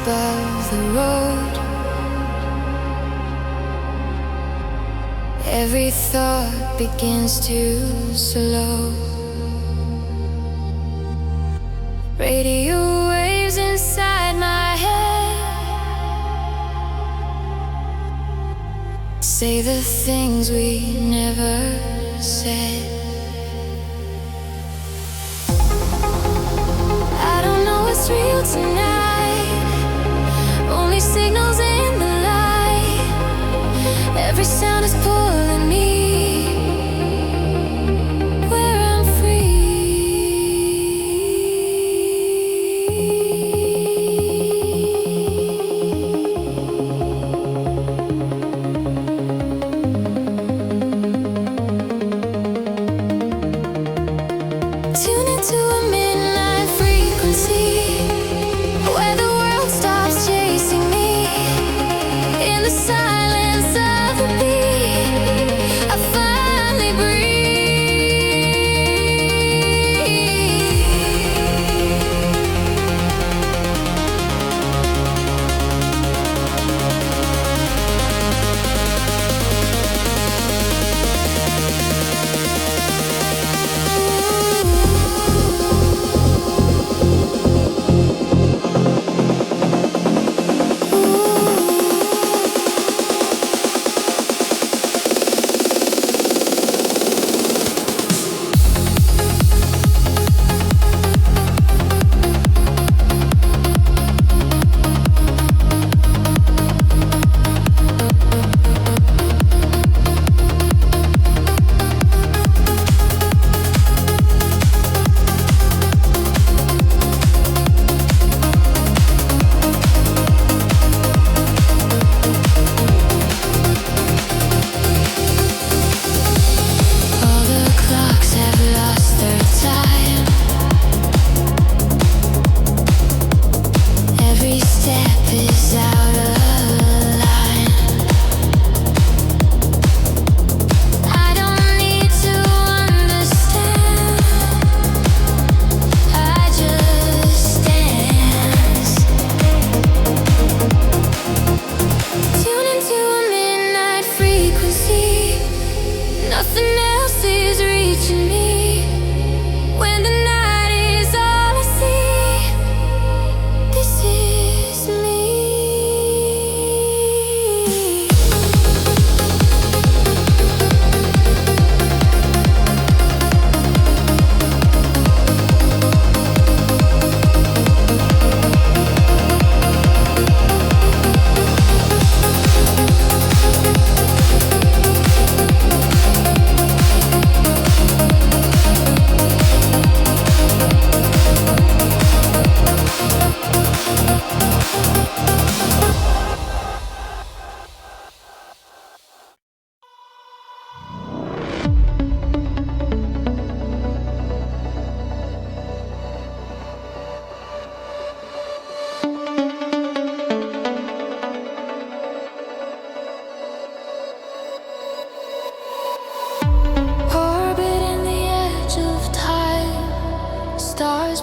above the road. Every thought begins to slow. Radio waves inside my head say the things we never said. I don't know what's real tonight, only signals in the light. Every sound is pulling me where I'm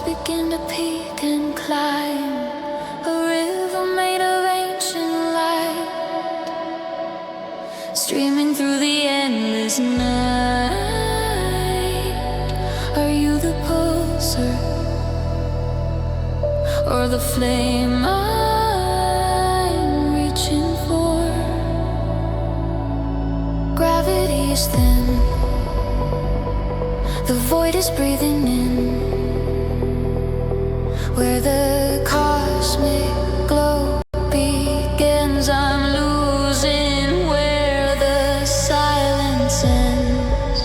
begin to peak and climb, a river made of ancient light, streaming through the endless night. Are you the pulsar or the flame I'm reaching for? Gravity is thin, the void is breathing in, where the cosmic glow begins. I'm losing where the silence ends.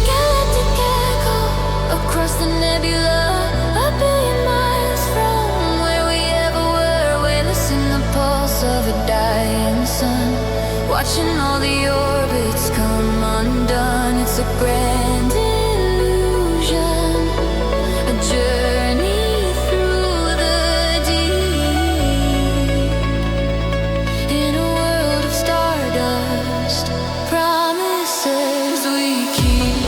Galactic echo across the nebula, a billion miles from where we ever were, witnessing the pulse of a dying sun, watching all the orbits come undone. It's a grand illusion, a journey through the deep, in a world of stardust, promises we keep.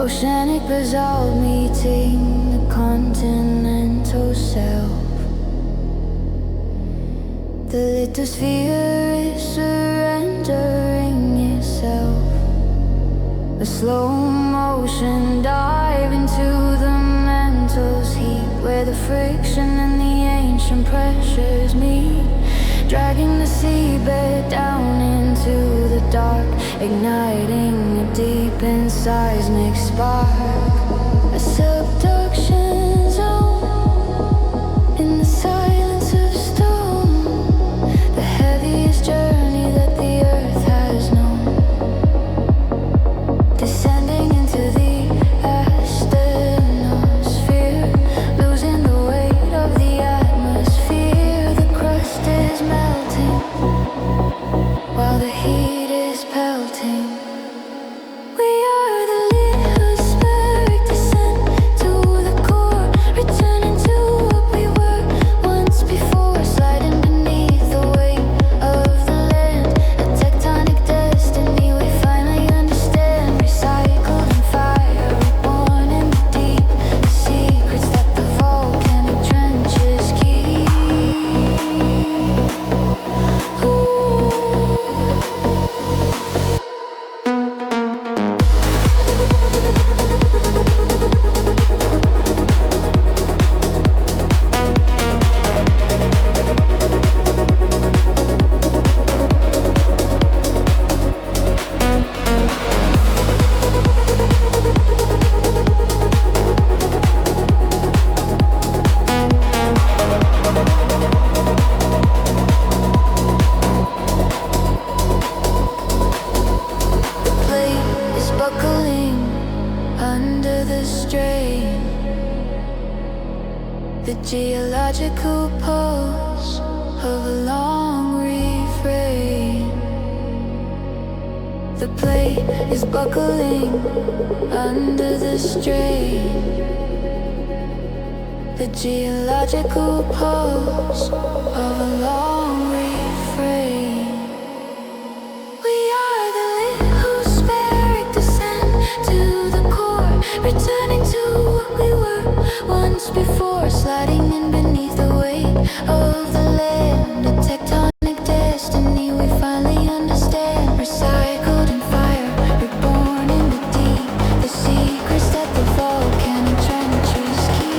oceanic basalt meeting the continental self. The lithosphere is surrendering itself. A slow motion dive into the mental's heat, where the friction and the ancient pressures meet, dragging the seabed down into the dark, igniting a deep and seismic spark. A subduction zone in the silence of stone, the heaviest journey that the earth has known, descending into the astrosphere, losing the weight of the atmosphere. The crust is melting while the heat is pelting. We are the lithosphere. the geological pulse of a long refrain. The plate is buckling under the strain. The geological pulse of a long refrain. We are the lithospheric descent to the core, returning to what we were once before, sliding in beneath the weight of the land. A tectonic destiny we finally understand. Recycled in fire, reborn in the deep. The secrets that the volcanic trenches keep.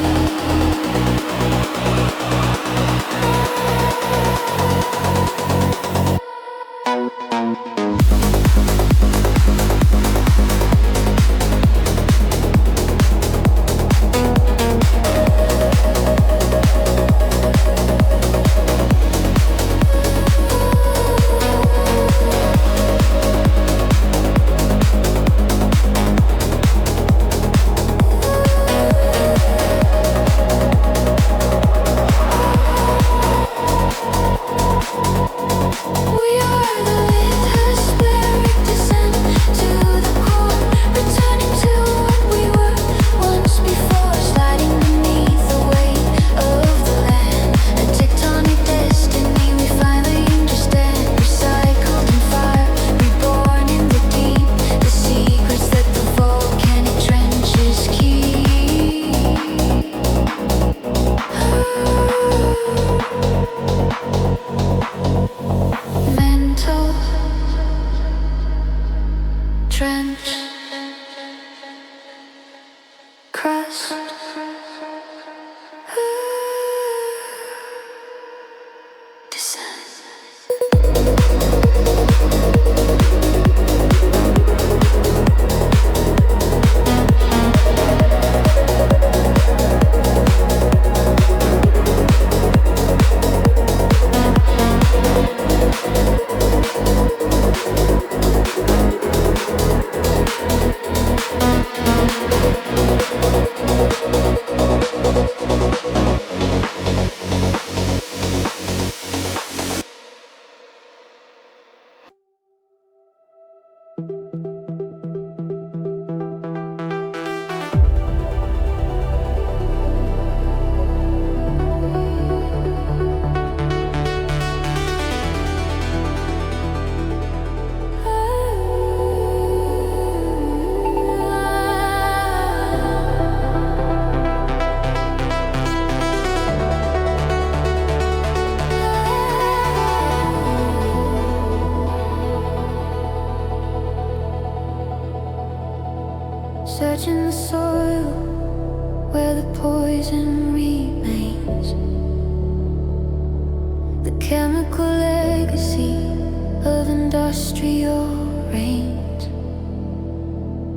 industrial rains.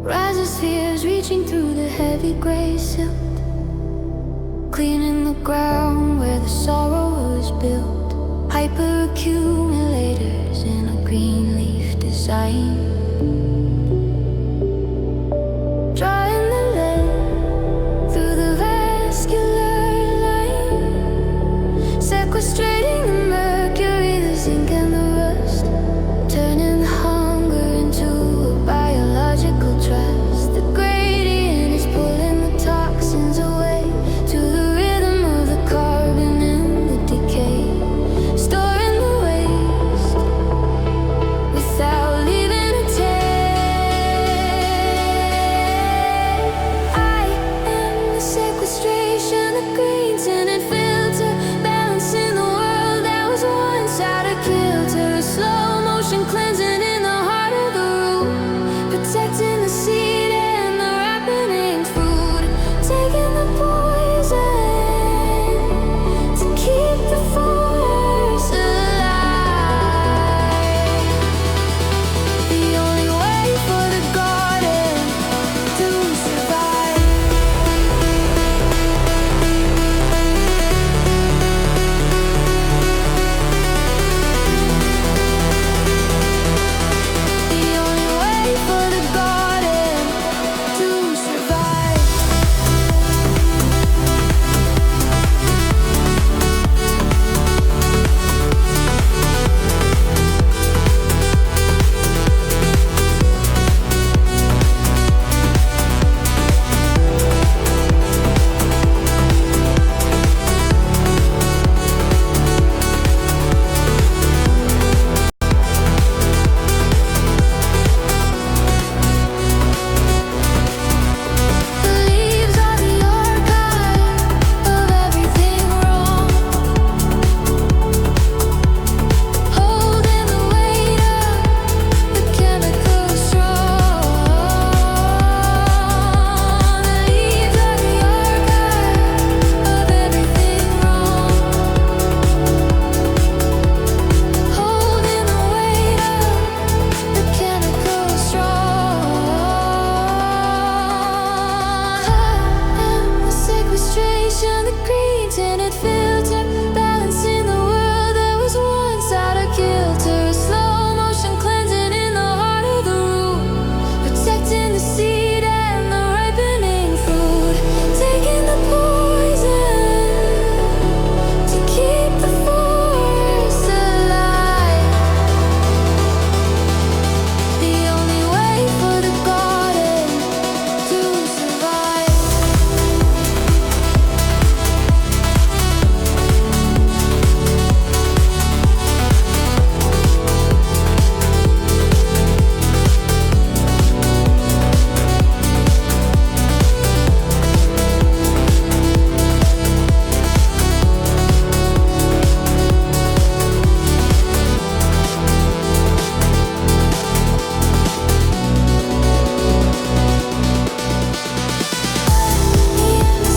Rises fears reaching through the heavy gray silt, cleaning the ground where the sorrow was built. Hyper accumulators in a green leaf design, drawing the lead through the vascular line, sequestrating the mercury, the zinc and the rust, turning the hunger into a biological trust. The gradient is pulling the toxins away to the rhythm of the carbon and the decay, storing the waste without leaving a taste. I am the sequestration, the green tinted filter, balancing the world that was once out of kilter. A slow motion cleansing in the heart of the root, protecting the seed and the ripening fruit, taking the poison to keep the forest alive. The only way for the garden to survive. The only way for the garden to survive. The leaves are the archive of everything wrong, holding the weight of the chemical strong. The leaves are the archive of everything wrong, holding the weight of the chemical strong. I am the sequestration, the green tinted filter, balancing the world that was once out of kilter. A slow motion cleansing in the heart of the root, protecting the seed and the ripening fruit, taking the poison to keep the forest alive. The only way for the garden to survive.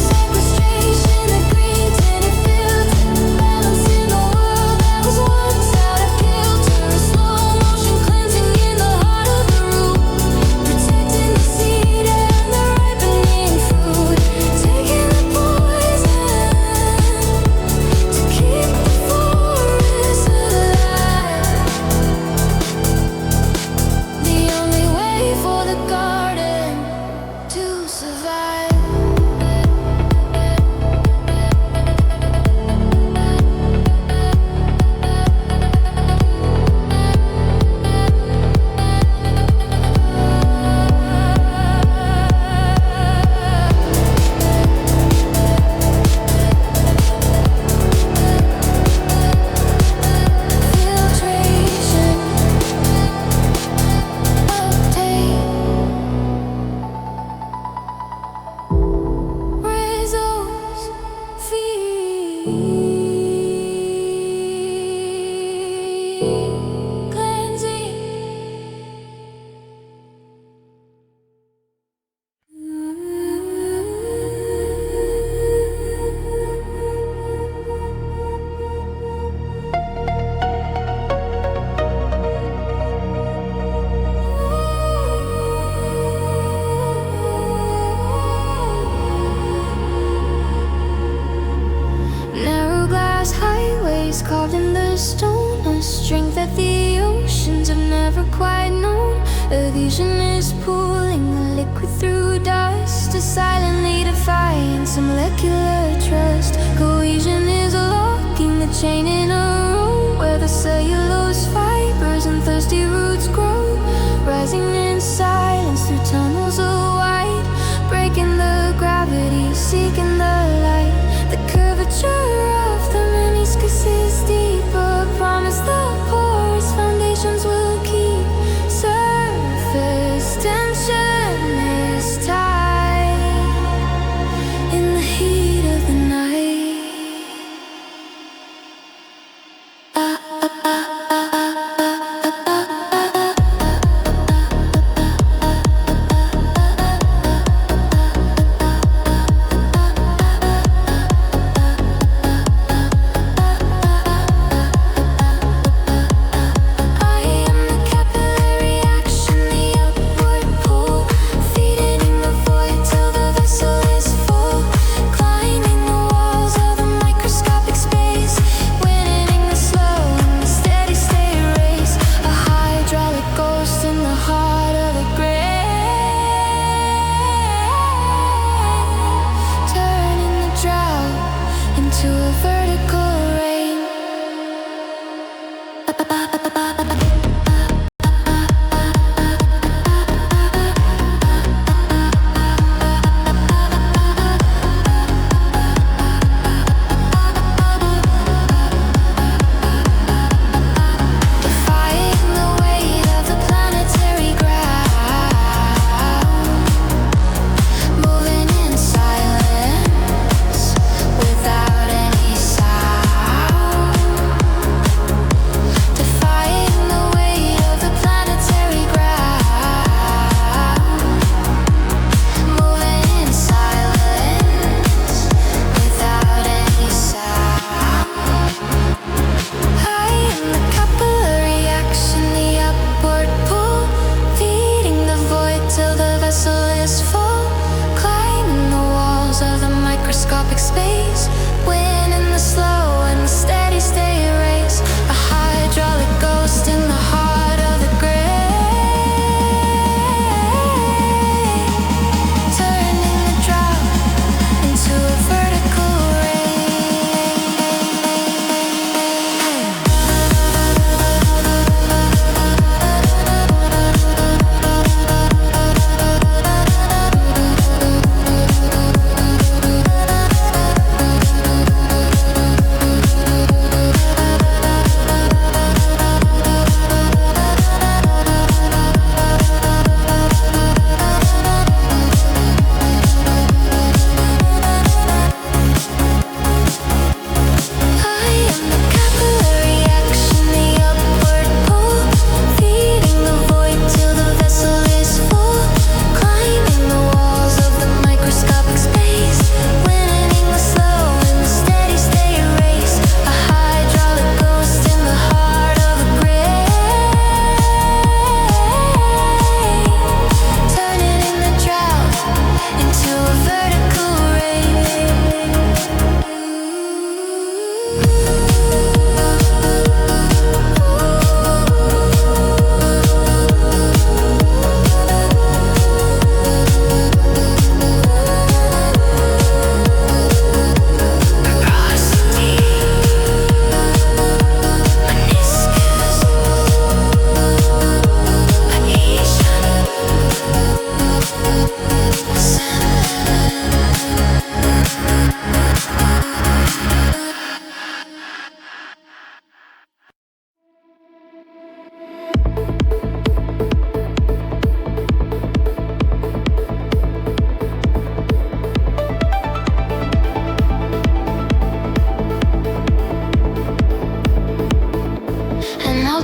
Sequestration, the green tinted filter, balancing the world that was once out of kilter. A slow motion cleansing in the heart of the root, protecting the seed and the ripening fruit, taking the poison to keep the forest alive. The only way for the garden to survive. Filtration, uptake, results, feed, cleansing. is carved in the stone, a strength that the oceans have never quite known. Adhesion is pulling the liquid through dust to silently defiance a molecular trust. Cohesion is locking the chain in a row where the cellulose fibers and thirsty roots grow, rising in silence through tunnels of white, breaking the gravity, seeking the light. The curvature of the meniscus is deeper, promise the porous foundations will keep. Surface tension is tight in the heat of the night.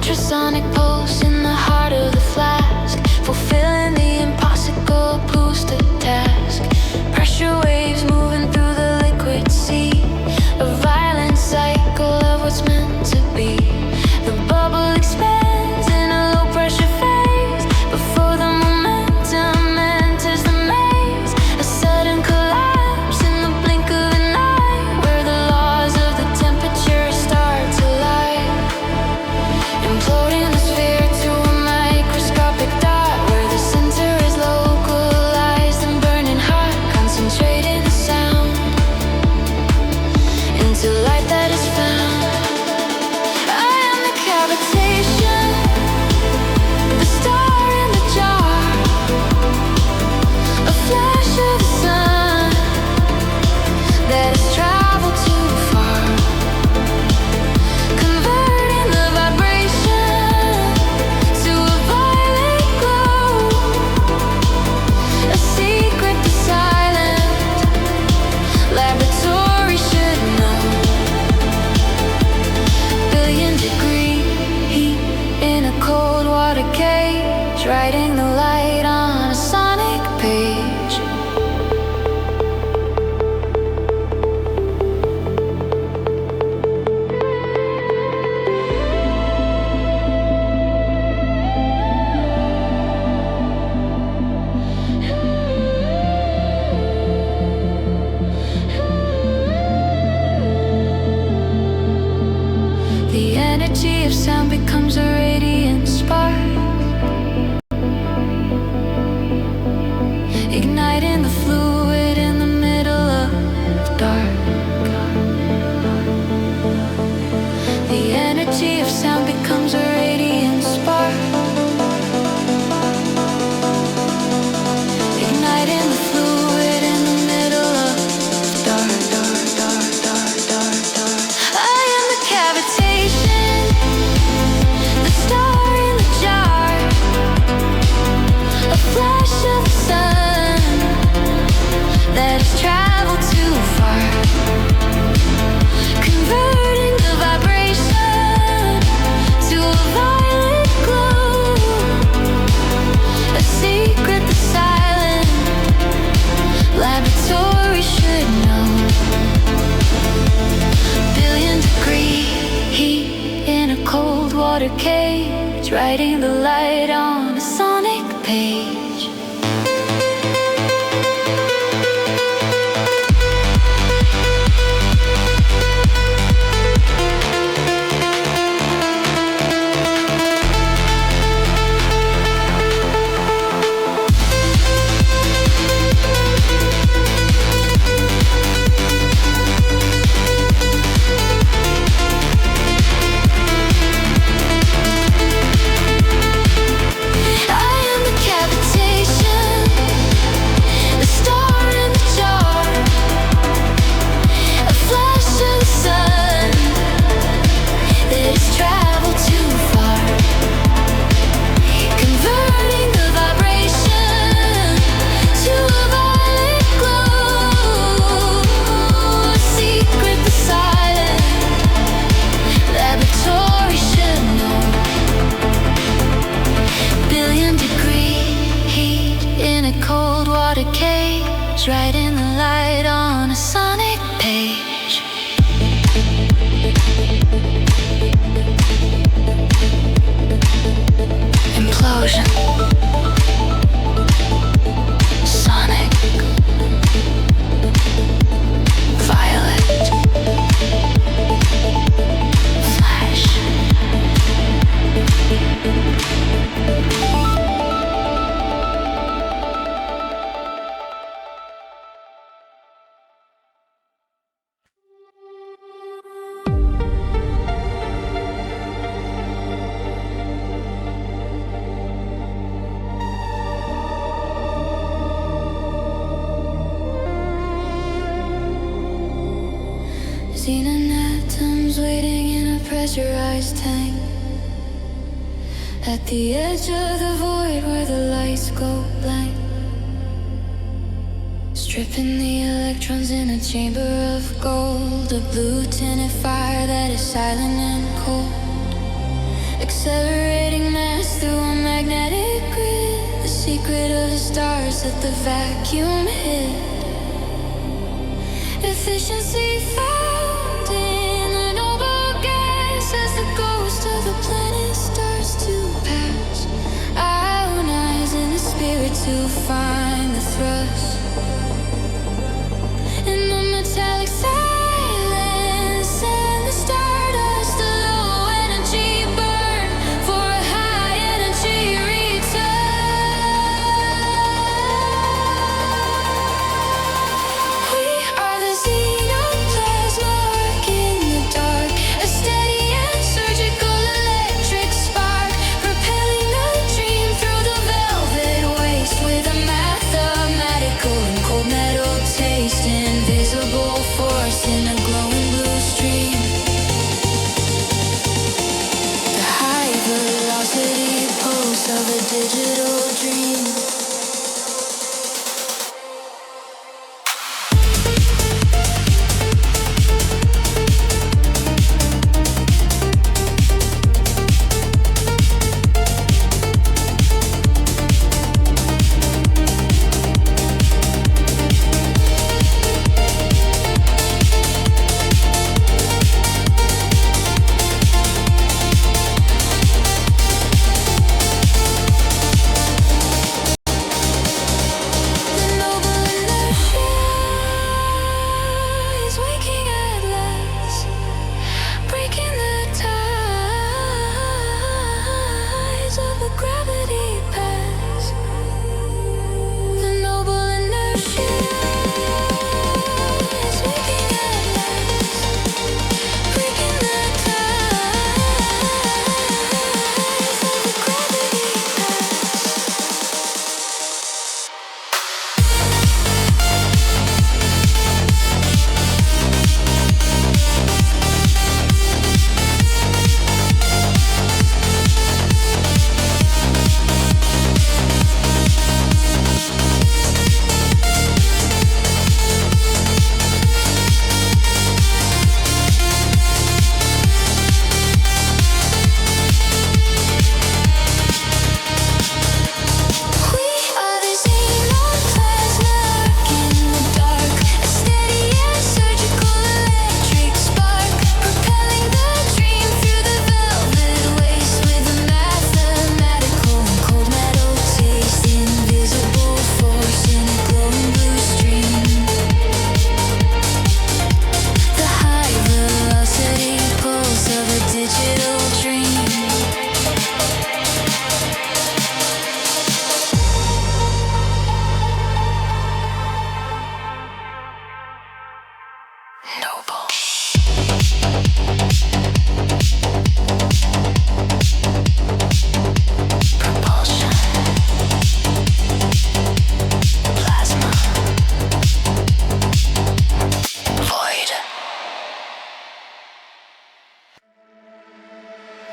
ultrasonic pulse in the heart of the flask, fulfilling the impossible booster task. Pressure waves moving through the liquid sea, a violent cycle of what's meant to be. The bubble expands in a low pressure phase before the momentum enters the maze. A sudden collapse in the blink of an eye, where the laws of the temperature start to to light that is found. I am the cavitation, the star in the jar, a flash of the sun that has traveled too far, converting the vibration to a violet glow, a secret the silent laboratory should know. Billion-degree heat in a cold water cage, writing the light on a sonic page. The energy of sound becomes a radiant spark, igniting the fluid in the middle of dark. The energy of sound becomes a radiant spark, igniting the fluid in the middle of dark, dark, dark, dark, dark, dark. I am the cavitation, the star in the jar, a flash of the sun that has traveled too far, converting the vibration to a violet glow, a secret the silent laboratory should know. Billion-degree heat in a cold water cage, writing the light on a sonic page. I am the cavitation, the star in the jar, a flash of the sun that has traveled too far, converting the vibration to a violet glow, a secret the silent laboratory should know. Billion-degree heat in a cold water cage, writing the light on a sonic page. Implosion, sonic, violet, flash. Xenon atoms waiting in a pressurized tank, at the edge of the void where the lights go blank, stripping the electrons in a chamber of gold, a blue tinted fire that is silent and cold, accelerating mass through a magnetic grid, the secret of the stars that the vacuum hid. Efficiency found in the noble gas as the ghost of the planet starts to pass, ionizing the spirit to find the thrust in the metallic silence and the stardust, the low energy burn for a high energy return. We are the xenoplasm.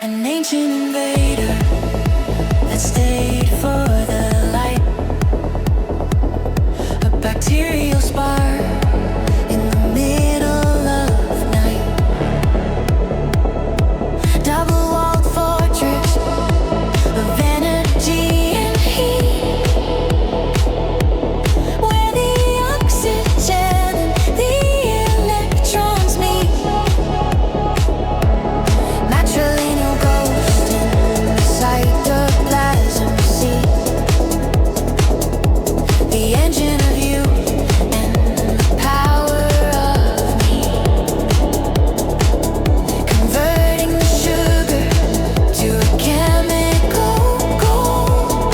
An ancient invader that stayed for the light. A bacterial spark in the middle of night. Double-walled fortress of energy and heat, where the oxygen and the electrons meet. Matrilineal ghost in the cytoplasm sea. The engine of you and the power of me, converting the sugar to a chemical gold,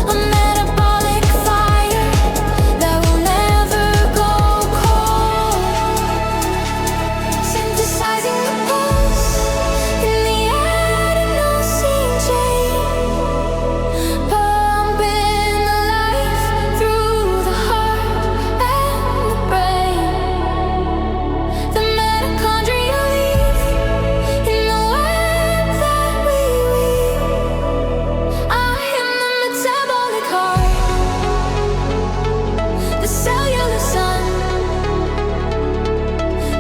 a metabolic fire that will never go cold, synthesizing the pulse in the adenosine chain, pumping the life through the heart and the brain. The mitochondria leaf in the web that we weave. I am the metabolic heart, the cellular sun,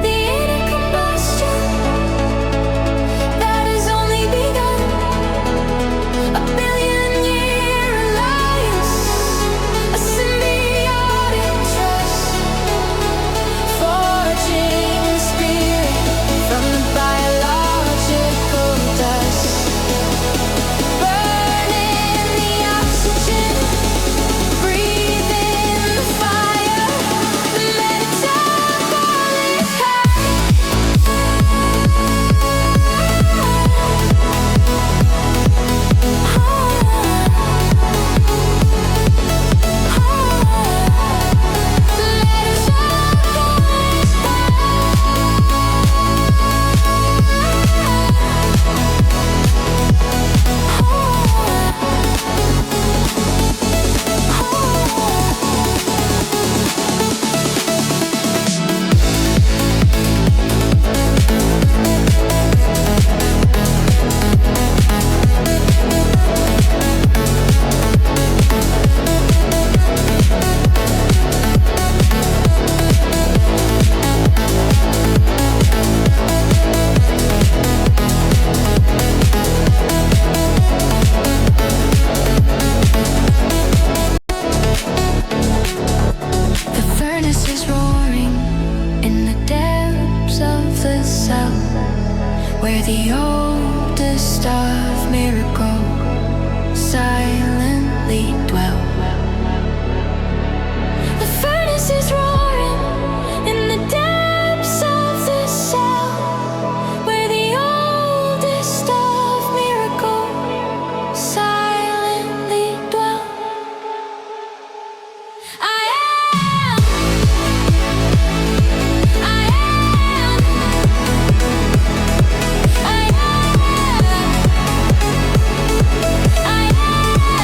the inner combustion that has only begun. A billion-year alliance, a symbiotic trust, forging the spirit from the biological dust, burning the oxygen, breathing the fire, the metabolic The furnace is roaring in the depths of the cell, where the oldest of miracles silently dwell. The furnace is roaring in the depths of the cell, where the oldest of miracles silently dwell. I am I am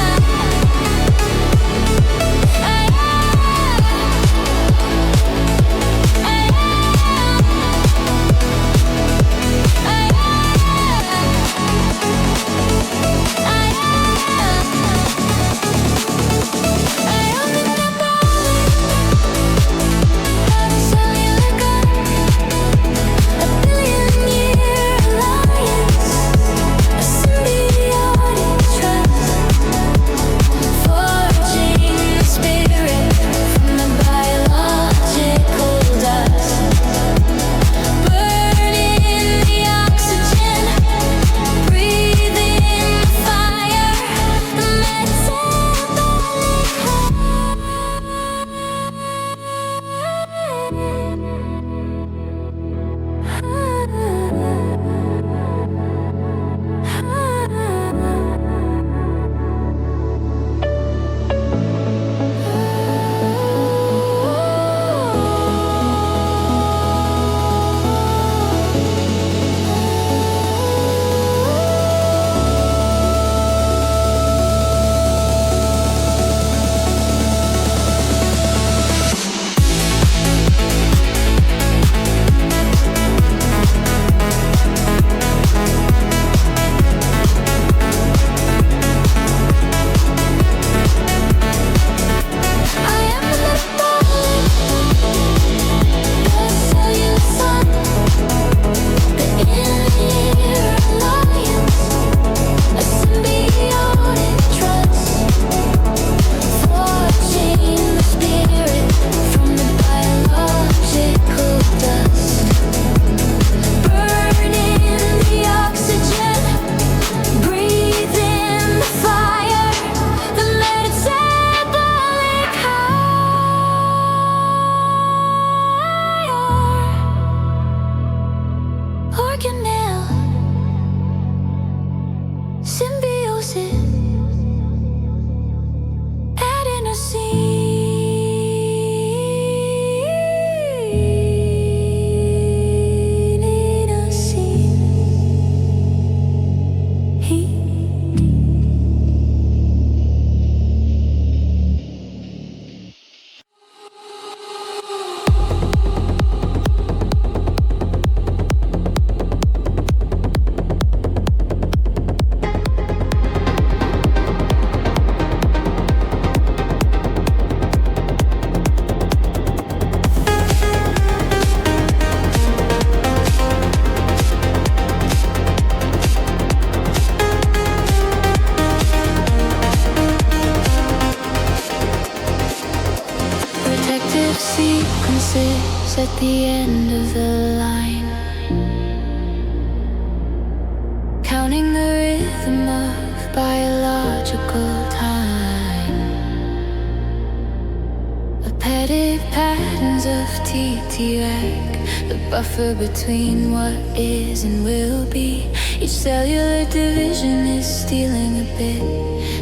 empty rack, the buffer between what is and will be. Each cellular division is stealing a bit.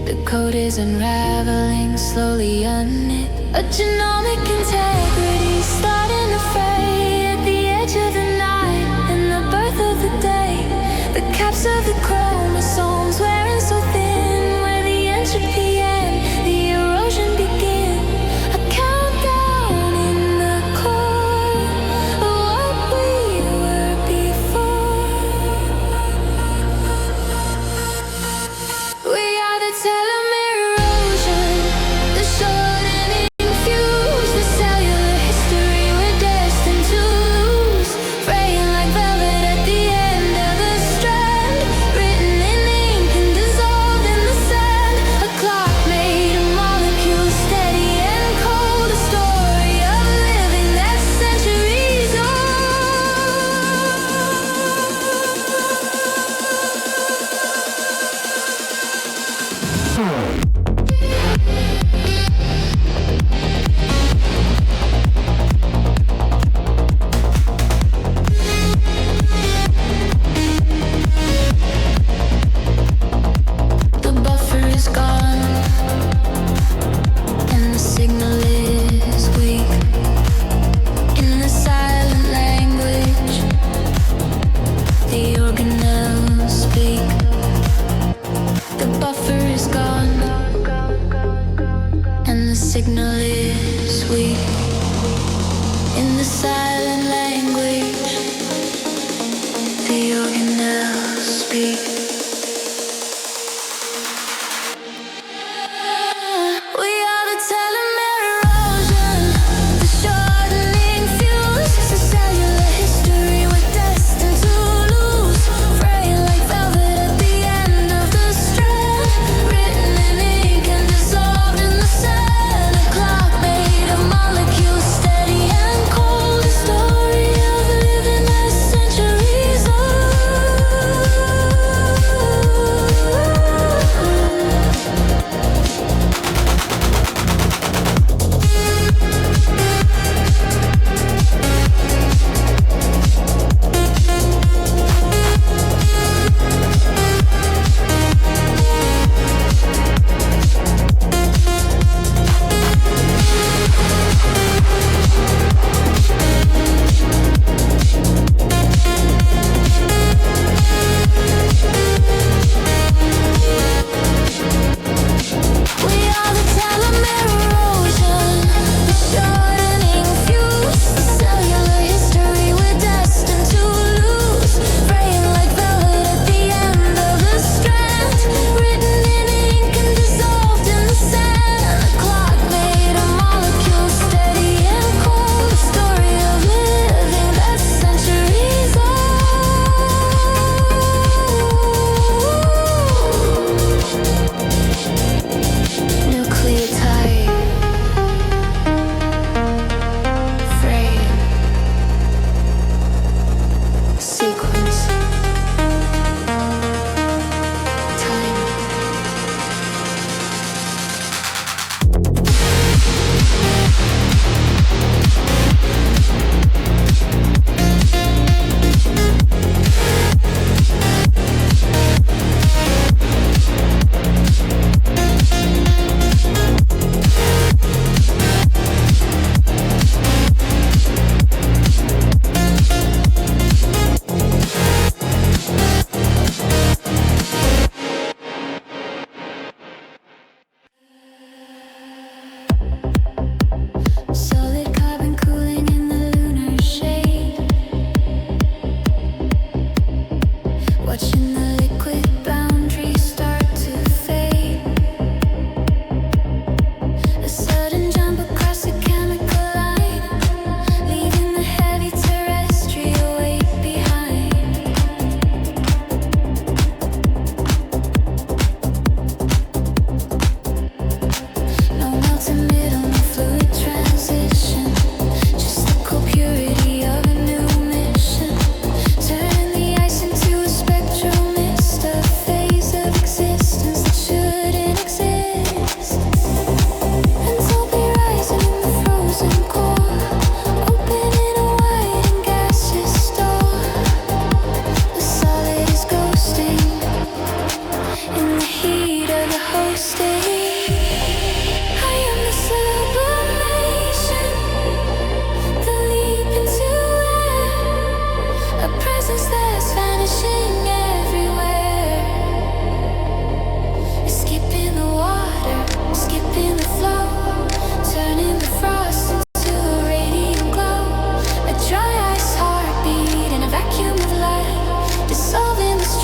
The code is unraveling, slowly unknit. A genomic integrity starting to fray at the edge of the night and the birth of the day. The caps of the chromosomes wearing so thin, where the entropy and the erosion begin. A countdown in the core of what we were before. We are the telomere erosion, the shortening fuse, the cellular history we're destined to lose. Fraying like velvet at the end of the strand, written in ink and dissolved in the sand. A clock made of molecules, steady and cold. A story of living that's centuries The buffer is gone, and the signal is weak. In the silent language, the organelles speak. The buffer is gone, and the signal is weak. In the silent language, the organelles speak. We are the telomere erosion, the shortening fuse, the cellular history we're destined to lose. Fraying like velvet at the end of the strand, written in ink and dissolved in the sand. A clock made of molecules, steady and cold. A story of living that's centuries old.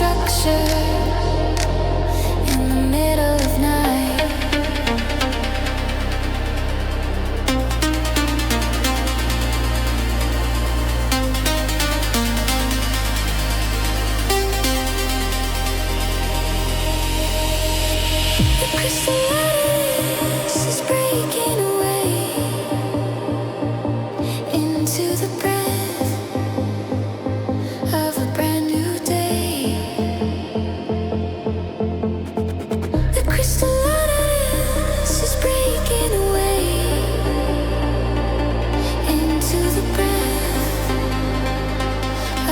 structure in the middle of night. The chrysalis is breaking away into the breath of a brand new day. The chrysalis is breaking away into the breath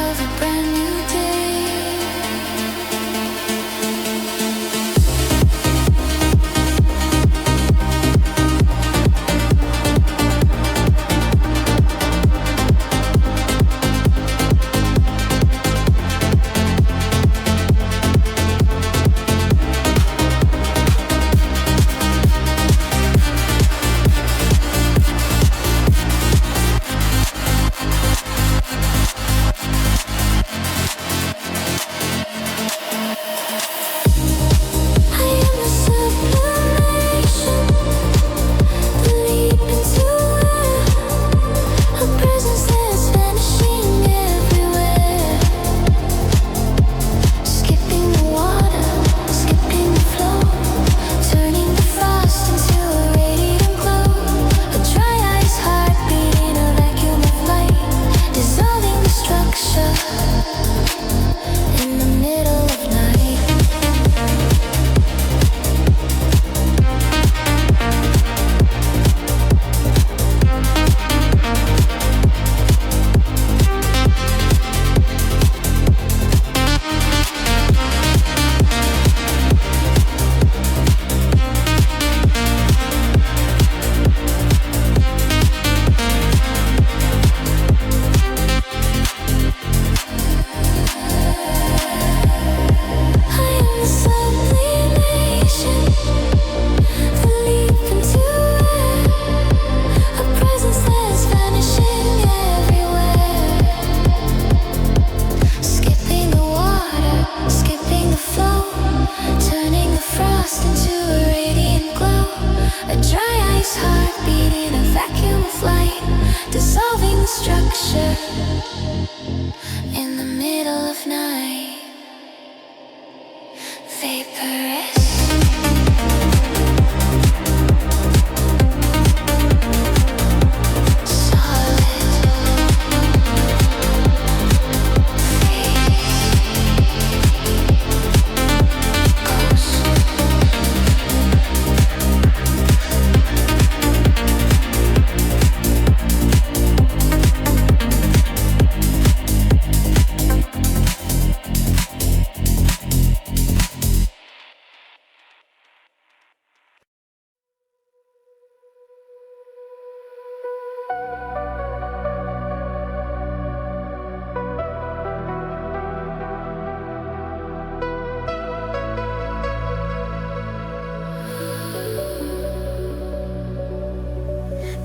of a brand new day. In the middle of night, vaporous.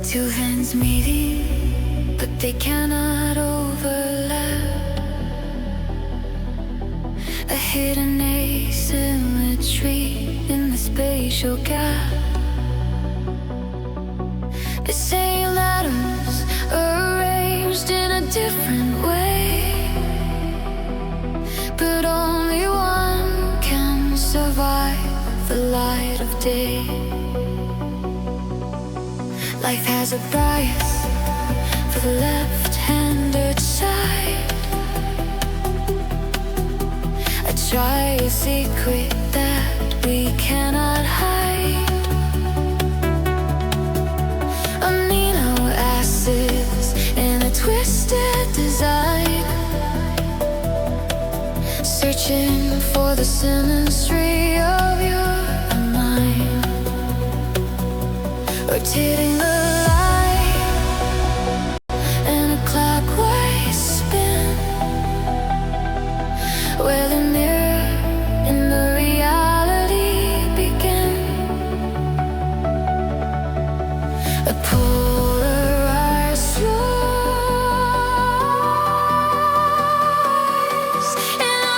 Two hands meeting, but they cannot overlap. A hidden asymmetry in the spatial gap. The same atoms arranged in a different way, but only one can survive the light of day. Life has a price for the left-handed side. I try a secret that we cannot hide. Amino acids in a twisted design, searching for the synastry of your mind, rotating the where the mirror and the reality begin. A polarized slice in a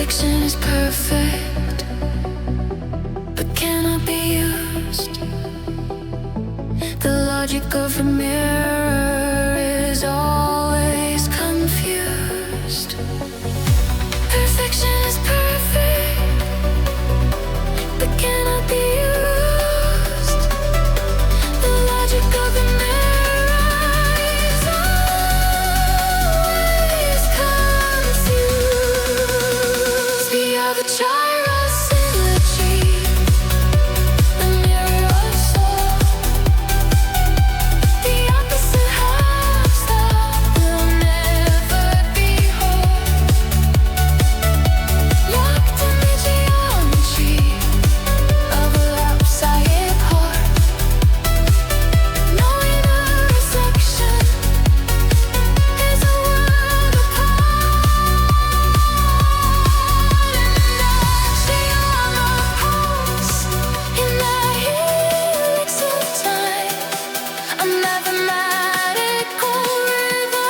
Perfection is perfect, but cannot be used. The logic of a mirror is always confused. Perfection is perfect, but cannot be used. The logic of a mirror is always confused. We are the gyros in the dream, the mirror of soul. The opposite halves that will never be whole. Locked in the geometry of a lopsided heart. Knowing a reflection is a world apart. And actually on the pulse, in the helix of time, a mathematical rhythm.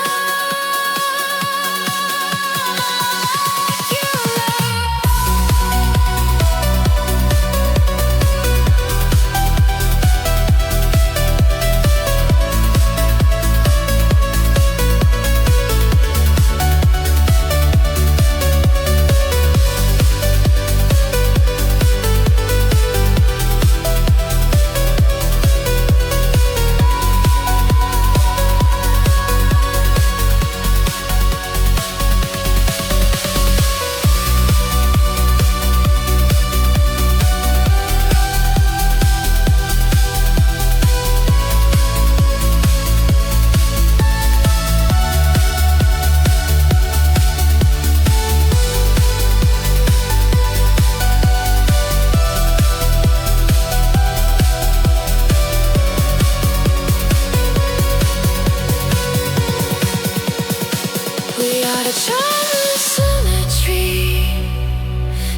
We are the gyros in the tree,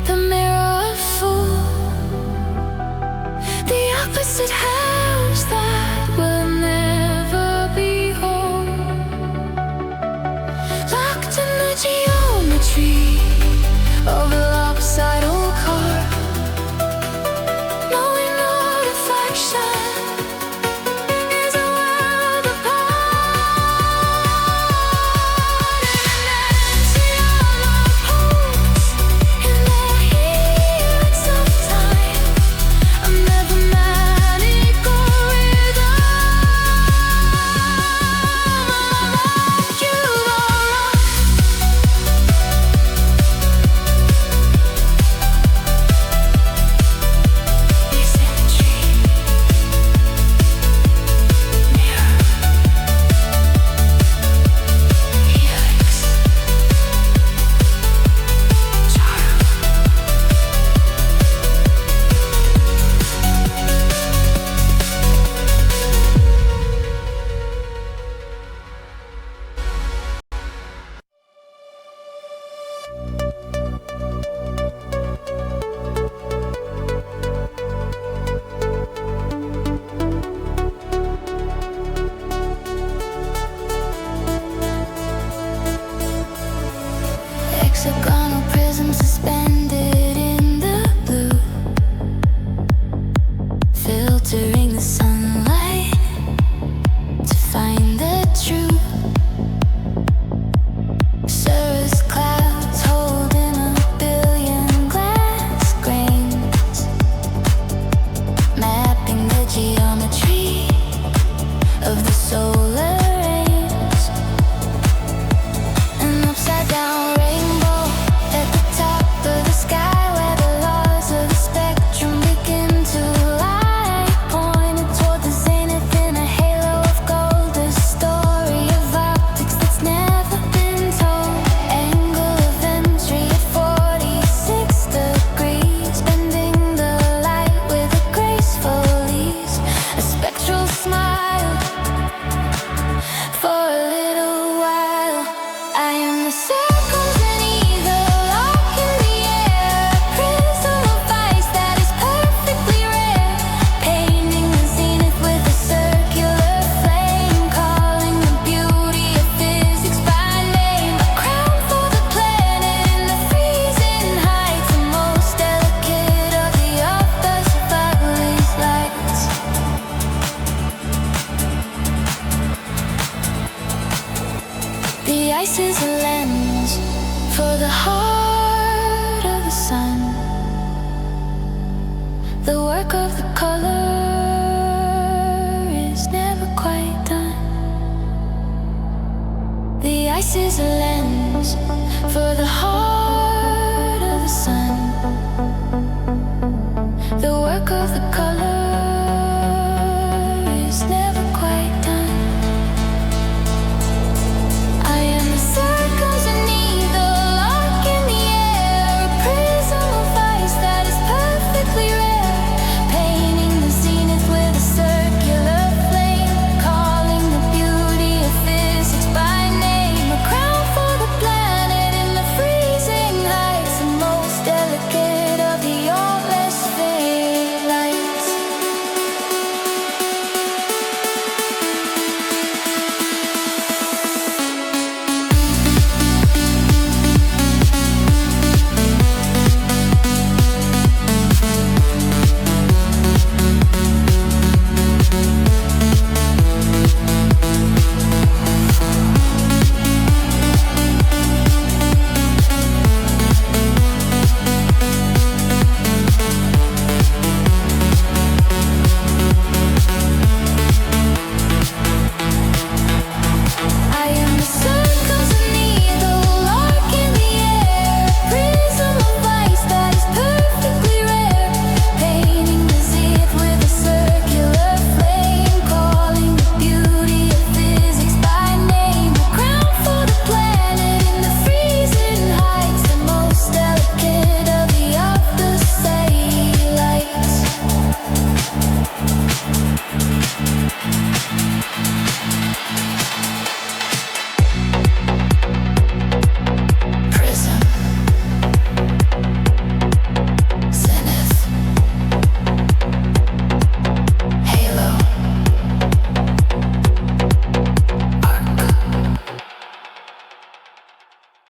the mirror of fool. The opposite house that will never be whole. Locked in the geometry of a lopsidal car. Knowing no reflection is a world apart. In the helix of time, a mathematical rhythm. You are symmetry, mirror, helix, gyro. Hexagon.